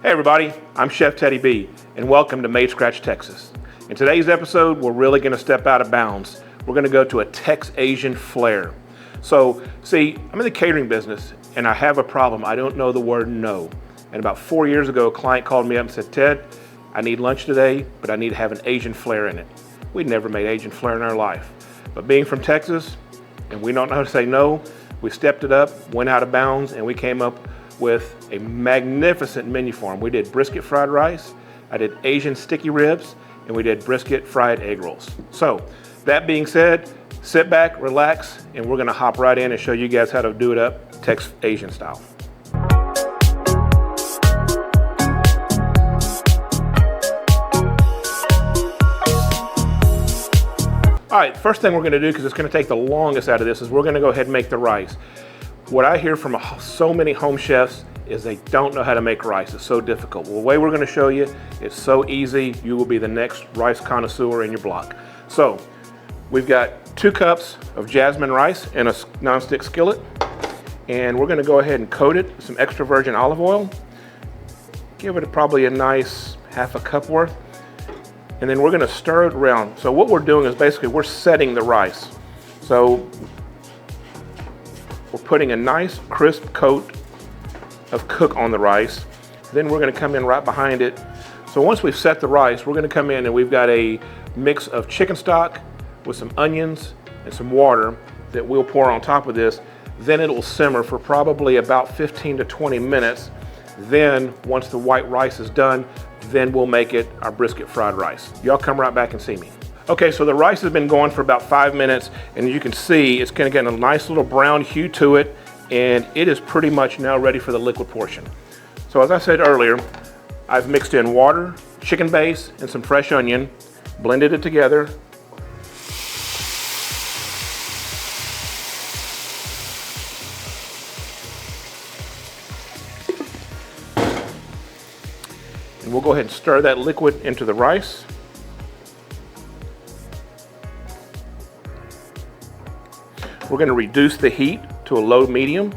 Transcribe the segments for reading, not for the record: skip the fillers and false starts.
Hey everybody, I'm Chef Teddy B, and welcome to Made Scratch Texas. In today's episode, we're really going to step out of bounds. We're going to go to a Tex-Asian flair. So, see, I'm in the catering business, and I have a problem. I don't know the word no. And about 4 years ago, a client called me up and said, Ted, I need lunch today, but I need to have an Asian flair in it. We'd never made Asian flair in our life. But being from Texas, and we don't know how to say no, we stepped it up, went out of bounds, and we came up with a magnificent menu for them. We did brisket fried rice, I did Asian sticky ribs, and we did brisket fried egg rolls. So, that being said, sit back, relax, and we're gonna hop right in and show you guys how to do it up Tex-Asian style. All right, first thing we're gonna do, because it's gonna take the longest out of this, is we're gonna go ahead and make the rice. What I hear from so many home chefs is they don't know how to make rice. It's so difficult. Well, the way we're gonna show you, it's so easy. You will be the next rice connoisseur in your block. So, we've got 2 cups of jasmine rice in a nonstick skillet, and we're gonna go ahead and coat it with some extra virgin olive oil. Give it probably a nice half a cup worth, and then we're gonna stir it around. So what we're doing is basically we're setting the rice. So we're putting a nice crisp coat of cook on the rice. Then we're gonna come in right behind it. So once we've set the rice, we're gonna come in and we've got a mix of chicken stock with some onions and some water that we'll pour on top of this. Then it will simmer for probably about 15 to 20 minutes. Then once the white rice is done, then we'll make it our brisket fried rice. Y'all come right back and see me. Okay, so the rice has been going for about 5 minutes, and you can see it's gonna get a nice little brown hue to it, and it is pretty much now ready for the liquid portion. So as I said earlier, I've mixed in water, chicken base, and some fresh onion, blended it together. And we'll go ahead and stir that liquid into the rice. We're going to reduce the heat to a low medium,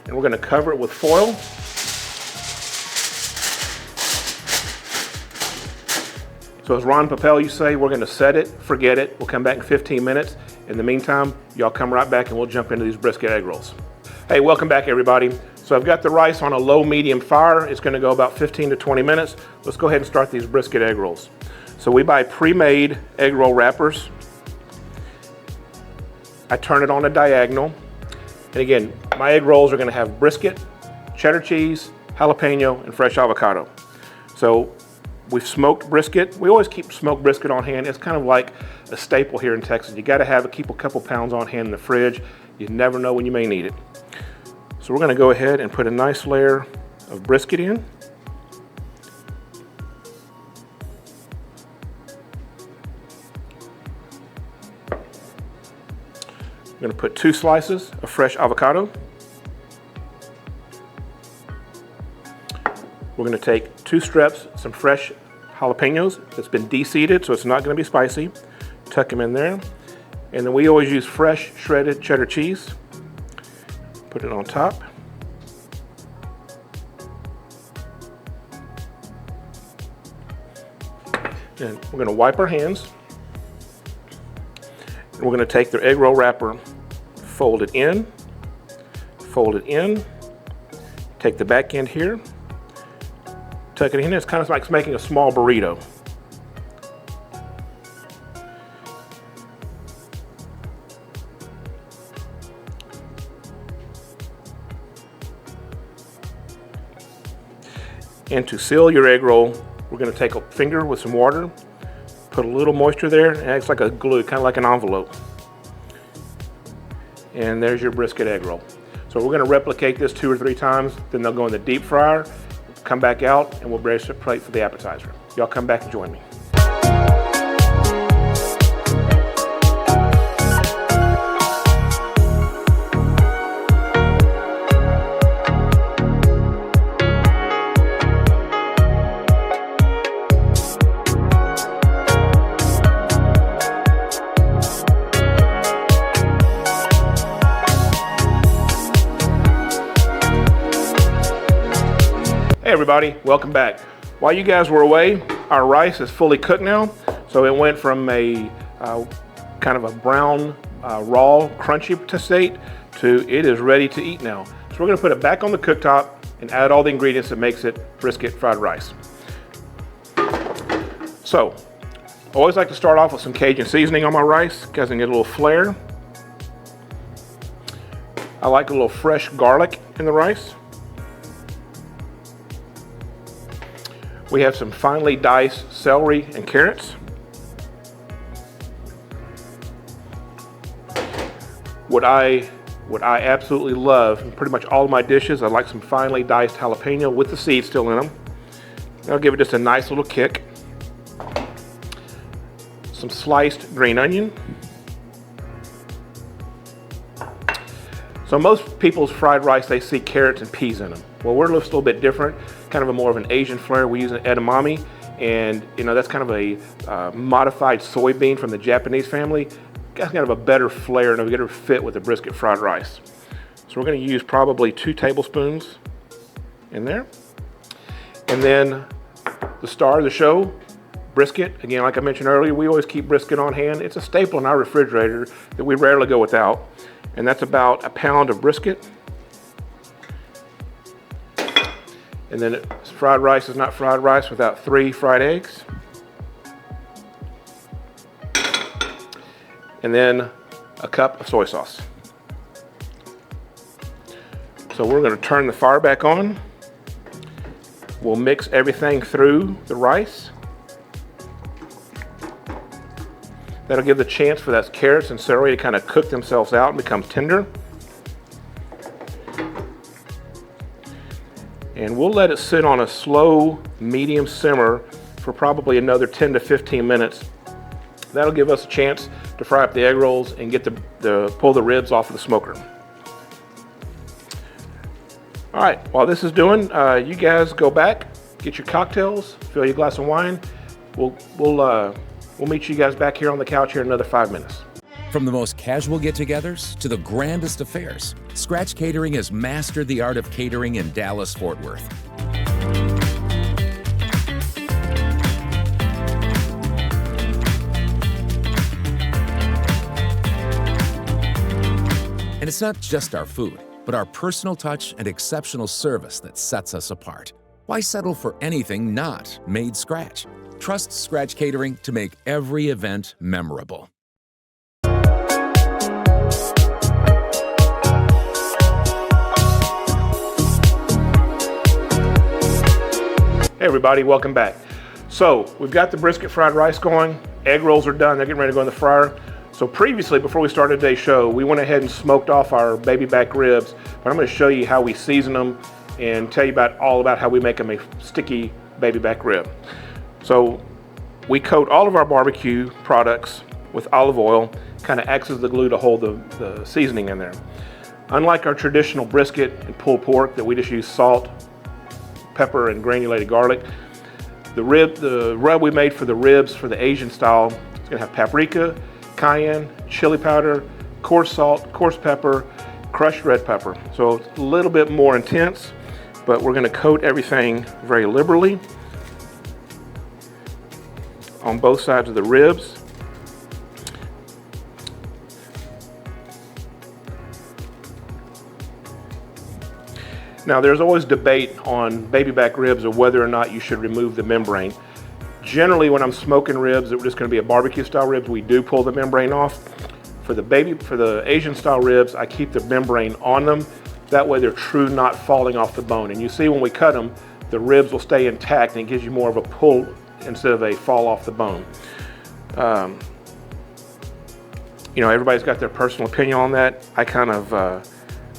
and we're going to cover it with foil. So as Ron Papel used to say, we're going to set it, forget it. We'll come back in 15 minutes. In the meantime, y'all come right back and we'll jump into these brisket egg rolls. Hey, welcome back everybody. So I've got the rice on a low medium fire. It's going to go about 15 to 20 minutes. Let's go ahead and start these brisket egg rolls. So we buy pre-made egg roll wrappers. I turn it on a diagonal. And again, my egg rolls are gonna have brisket, cheddar cheese, jalapeno, and fresh avocado. So we've smoked brisket. We always keep smoked brisket on hand. It's kind of like a staple here in Texas. You gotta keep a couple pounds on hand in the fridge. You never know when you may need it. So we're gonna go ahead and put a nice layer of brisket in. I'm going to put 2 slices of fresh avocado. We're going to take 2 strips, some fresh jalapenos that's been de-seeded, so it's not going to be spicy. Tuck them in there. And then we always use fresh shredded cheddar cheese. Put it on top. And we're going to wipe our hands. And we're going to take the egg roll wrapper, fold it in, take the back end here, tuck it in. It's kind of like making a small burrito. And to seal your egg roll, we're going to take a finger with some water, put a little moisture there, and it acts like a glue, kind of like an envelope. And there's your brisket egg roll. So we're going to replicate this 2 or 3 times, then they'll go in the deep fryer, come back out, and we'll brace the plate for the appetizer. Y'all come back and join me. Hey everybody, welcome back. While you guys were away, our rice is fully cooked now. So it went from a kind of a brown, raw, crunchy state to it is ready to eat now. So we're gonna put it back on the cooktop and add all the ingredients that makes it brisket fried rice. So, I always like to start off with some Cajun seasoning on my rice because I get a little flair. I like a little fresh garlic in the rice. We have some finely diced celery and carrots. What I absolutely love in pretty much all of my dishes, I like some finely diced jalapeno with the seeds still in them. That'll give it just a nice little kick. Some sliced green onion. So most people's fried rice, they see carrots and peas in them. Well, we're just a little bit different, kind of a more of an Asian flair. We use an edamame, and that's kind of a modified soybean from the Japanese family. Got kind of a better flair and a better fit with the brisket fried rice. So we're going to use probably 2 tablespoons in there. And then the star of the show, brisket. Again, like I mentioned earlier, we always keep brisket on hand. It's a staple in our refrigerator that we rarely go without. And that's about a pound of brisket. And then fried rice is not fried rice without 3 fried eggs. And then a cup of soy sauce. So we're going to turn the fire back on. We'll mix everything through the rice. That'll give the chance for that carrots and celery to kind of cook themselves out and become tender. And we'll let it sit on a slow, medium simmer for probably another 10 to 15 minutes. That'll give us a chance to fry up the egg rolls and get pull the ribs off of the smoker. All right, while this is doing, you guys go back, get your cocktails, fill your glass of wine. We'll meet you guys back here on the couch here in another 5 minutes. From the most casual get-togethers to the grandest affairs, Scratch Catering has mastered the art of catering in Dallas-Fort Worth. And it's not just our food, but our personal touch and exceptional service that sets us apart. Why settle for anything not made scratch? Trust Scratch Catering to make every event memorable. Hey everybody, welcome back. So we've got the brisket fried rice going. Egg rolls are done, they're getting ready to go in the fryer. So previously, before we started today's show, we went ahead and smoked off our baby back ribs, but I'm going to show you how we season them and tell you all about how we make them a sticky baby back rib. So we coat all of our barbecue products with olive oil, kind of acts as the glue to hold the seasoning in there. Unlike our traditional brisket and pulled pork that we just use salt, pepper, and granulated garlic, the rub we made for the ribs for the Asian style is going to have paprika, cayenne, chili powder, coarse salt, coarse pepper, crushed red pepper. So it's a little bit more intense, but we're going to coat everything very liberally on both sides of the ribs. Now there's always debate on baby back ribs of whether or not you should remove the membrane. Generally, when I'm smoking ribs, it's just going to be a barbecue style ribs, we do pull the membrane off. For the Asian style ribs, I keep the membrane on them. That way they're true not falling off the bone. And you see when we cut them, the ribs will stay intact and it gives you more of a pull instead of a fall off the bone. Everybody's got their personal opinion on that. I kind of,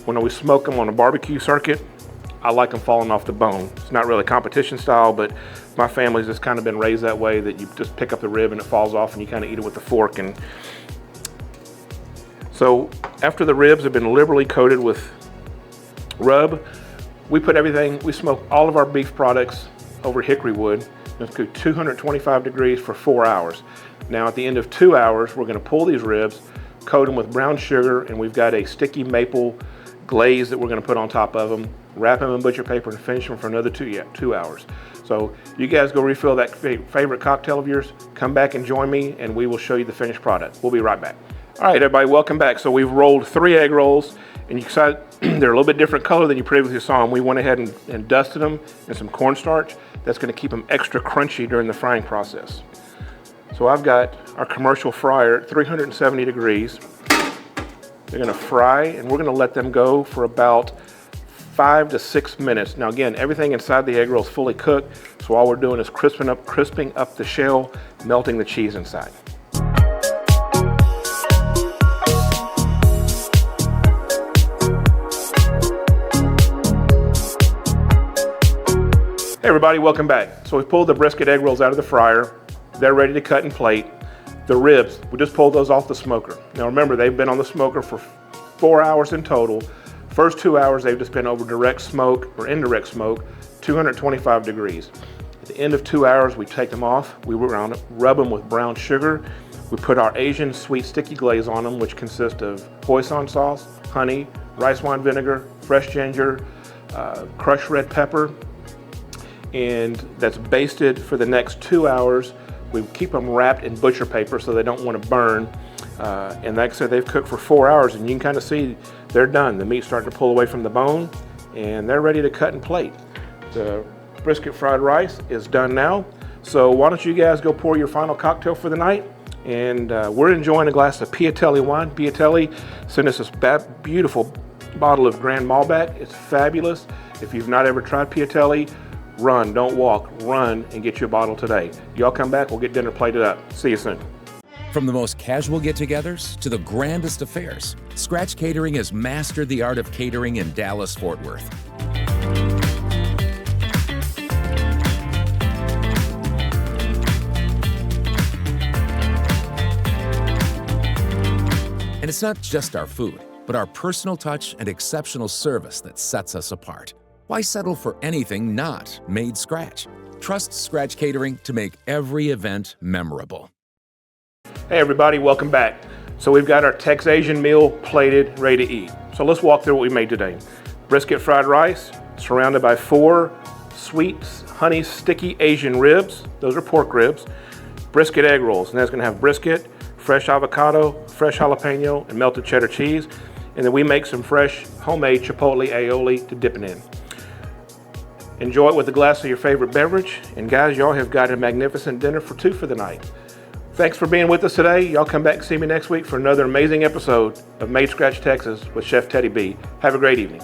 when we smoke them on a barbecue circuit, I like them falling off the bone. It's not really competition style, but my family's just kind of been raised that way, that you just pick up the rib and it falls off and you kind of eat it with a fork. And so after the ribs have been liberally coated with rub, we smoke all of our beef products over hickory wood. Let's go 225 degrees for 4 hours. Now at the end of 2 hours, we're going to pull these ribs, coat them with brown sugar, and we've got a sticky maple glaze that we're going to put on top of them, wrap them in butcher paper, and finish them for another 2 hours. So you guys go refill that favorite cocktail of yours, come back and join me, and we will show you the finished product. We'll be right back. All right, everybody, welcome back. So we've rolled 3 egg rolls, and you can see they're a little bit different color than you previously saw them. We went ahead and dusted them in some cornstarch. That's going to keep them extra crunchy during the frying process. So I've got our commercial fryer at 370 degrees. They're going to fry, and we're going to let them go for about 5 to 6 minutes. Now again, everything inside the egg roll is fully cooked, so all we're doing is crisping up the shell, melting the cheese inside. Hey everybody, welcome back. So we pulled the brisket egg rolls out of the fryer. They're ready to cut and plate. The ribs, we just pulled those off the smoker. Now remember, they've been on the smoker for 4 hours in total. First 2 hours, they've just been over direct smoke or indirect smoke, 225 degrees. At the end of 2 hours, we take them off. We rub them with brown sugar. We put our Asian sweet sticky glaze on them, which consists of hoisin sauce, honey, rice wine vinegar, fresh ginger, crushed red pepper, and that's basted for the next 2 hours. We keep them wrapped in butcher paper so they don't want to burn. And like I said, they've cooked for 4 hours, and you can kind of see they're done. The meat's starting to pull away from the bone, and they're ready to cut and plate. The brisket fried rice is done now. So why don't you guys go pour your final cocktail for the night? And we're enjoying a glass of Piatelli wine. Piatelli sent us this beautiful bottle of Grand Malbec. It's fabulous. If you've not ever tried Piatelli, run, don't walk, run and get you a bottle today. Y'all come back, we'll get dinner plated up. See you soon. From the most casual get-togethers to the grandest affairs, Scratch Catering has mastered the art of catering in Dallas-Fort Worth. And it's not just our food, but our personal touch and exceptional service that sets us apart. Why settle for anything not made scratch? Trust Scratch Catering to make every event memorable. Hey everybody, welcome back. So we've got our Tex-Asian meal plated, ready to eat. So let's walk through what we made today. Brisket fried rice, surrounded by 4 sweet, honey, sticky Asian ribs. Those are pork ribs. Brisket egg rolls, and that's gonna have brisket, fresh avocado, fresh jalapeno, and melted cheddar cheese. And then we make some fresh homemade chipotle aioli to dip it in. Enjoy it with a glass of your favorite beverage. And guys, y'all have got a magnificent dinner for 2 for the night. Thanks for being with us today. Y'all come back and see me next week for another amazing episode of Made Scratch Texas with Chef Teddy B. Have a great evening.